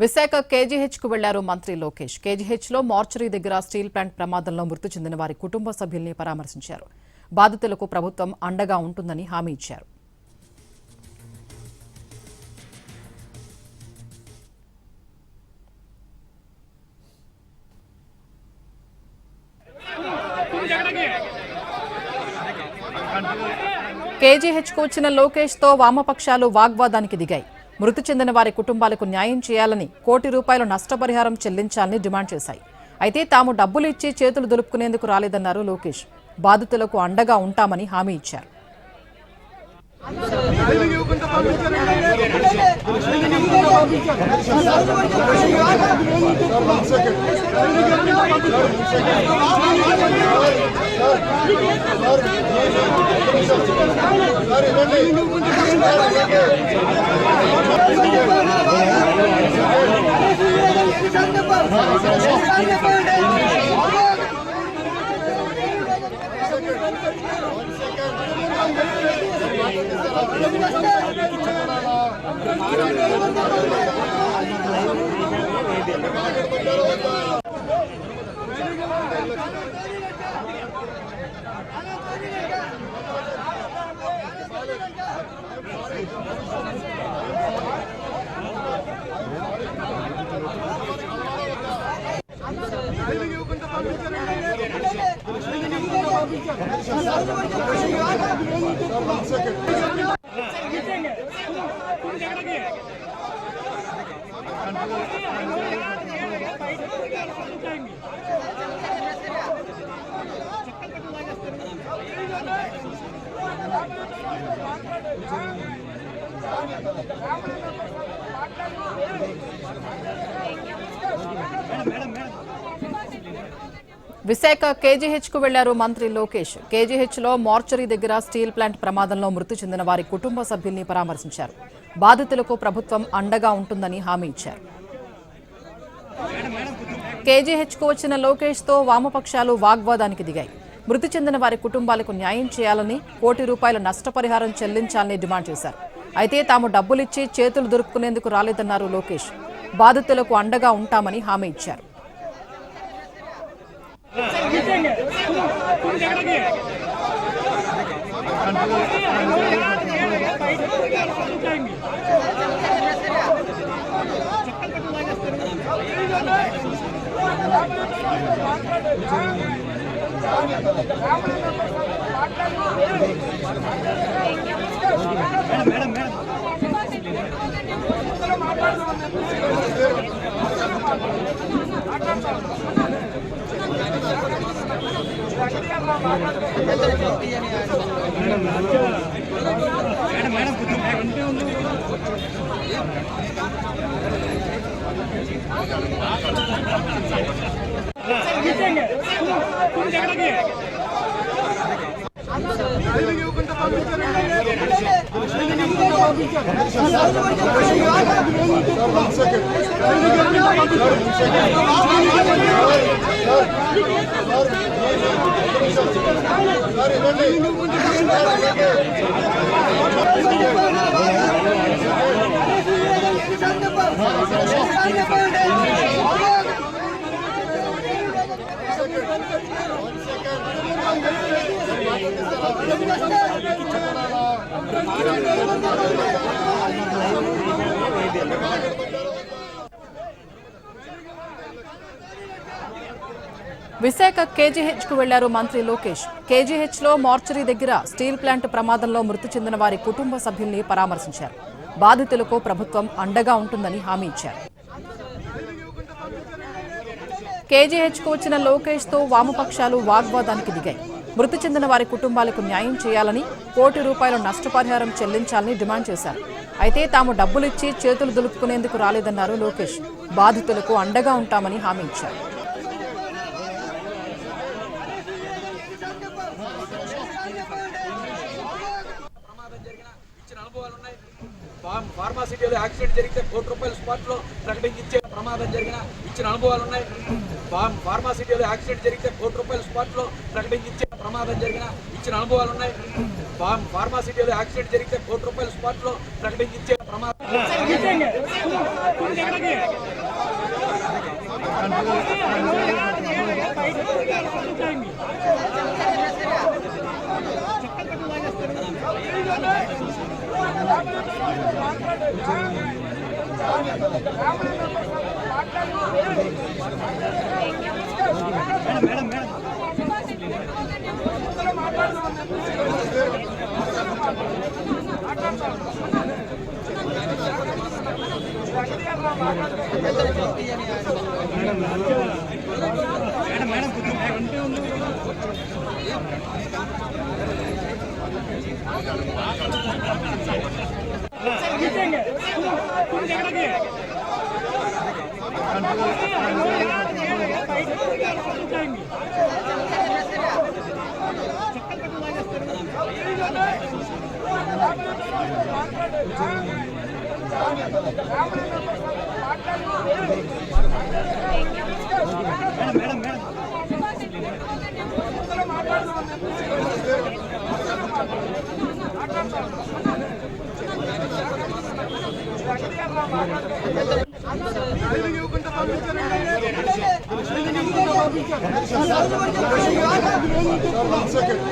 Visakha KGH కు వెళ్లారు మంత్రి లోకేష్. కేజీహెచ్ లో మార్చరీ దగ్గర స్టీల్ ప్లాంట్ ప్రమాదంలో మృతి చెందిన వారి కుటుంబ సభ్యుల్ని పరామర్శించారు. బాధితులకు ప్రభుత్వం అండగా ఉంటుందని హామీ ఇచ్చారు. కేజీహెచ్ కు వచ్చిన లోకేష్ తో వామపక్షాలు వాగ్వాదానికి దిగాయి. మృతి చెందిన వారి కుటుంబాలకు న్యాయం చేయాలని, ₹1 కోటి నష్టపరిహారం చెల్లించాలని డిమాండ్ చేశాయి. అయితే తాము డబ్బులు ఇచ్చి చేతులు దులుపుకునేందుకు రాలేదన్నారు లోకేష్. బాధితులకు అండగా ఉంటామని హామీ ఇచ్చారు. విశాఖ కేజీహెచ్ కు వెళ్లారు మంత్రి లోకేష్. కేజీహెచ్ లో మార్చరీ దగ్గర స్టీల్ ప్లాంట్ ప్రమాదంలో మృతి చెందిన వారి కుటుంబ సభ్యుల్ని పరామర్శించారు. బాధితులకు ప్రభుత్వం అండగా ఉంటుందని హామీ ఇచ్చారు. కేజీహెచ్ కు వచ్చిన లోకేష్ తో వామపక్షాలు వాగ్వాదానికి దిగాయి. మృతి చెందిన వారి కుటుంబాలకు న్యాయం చేయాలని, ₹1 కోటి నష్టపరిహారం చెల్లించాలని డిమాండ్ చేశారు. అయితే తాము డబ్బులిచ్చి చేతులు దులుపుకునేందుకు రాలేదన్నారు లోకేష్. బాధితులకు అండగా ఉంటామని హామీ ఇచ్చారు. విశాఖ కేజీహెచ్ కు వెళ్లారు మంత్రి లోకేష్. కేజీహెచ్ లో మార్చరీ దగ్గర స్టీల్ ప్లాంట్ ప్రమాదంలో మృతి చెందిన వారి కుటుంబ సభ్యుల్ని పరామర్శించారు. బాధితులకు ప్రభుత్వం అండగా ఉంటుందని హామీ ఇచ్చారు. కేజీహెచ్ కు వచ్చిన లోకేష్ తో వామపక్షాలు వాగ్వాదానికి దిగాయి. మృతి చెందిన వారి కుటుంబాలకు న్యాయం చేయాలని, ₹1 కోటి నష్టపరిహారం చెల్లించాలని డిమాండ్ చేశారు. అయితే తాము డబ్బులిచ్చి చేతులు దులుపుకునేందుకు రాలేదన్నారు లోకేష్. బాధితులకు అండగా ఉంటామని హామీ ఇచ్చారు. ఫార్మాసిటీలో యాక్సిడెంట్ జరిగితే ₹1 కోటి స్పాట్లో ప్రకటించే ప్రమాదం జరిగిన ఇచ్చిన అనుభవాలు ఉన్నాయి. ఫార్మాసిటీలో యాక్సిడెంట్ జరిగితే ₹1 కోటి స్పాట్లో ప్రకటించే ప్రమాదం జరిగిన ఇచ్చిన అనుభవాలు ఉన్నాయి. ఫార్మాసిటీలో యాక్సిడెంట్ జరిగితే ₹1 కోటి స్పాట్లో ప్రకటించే ప్రమాదం One second.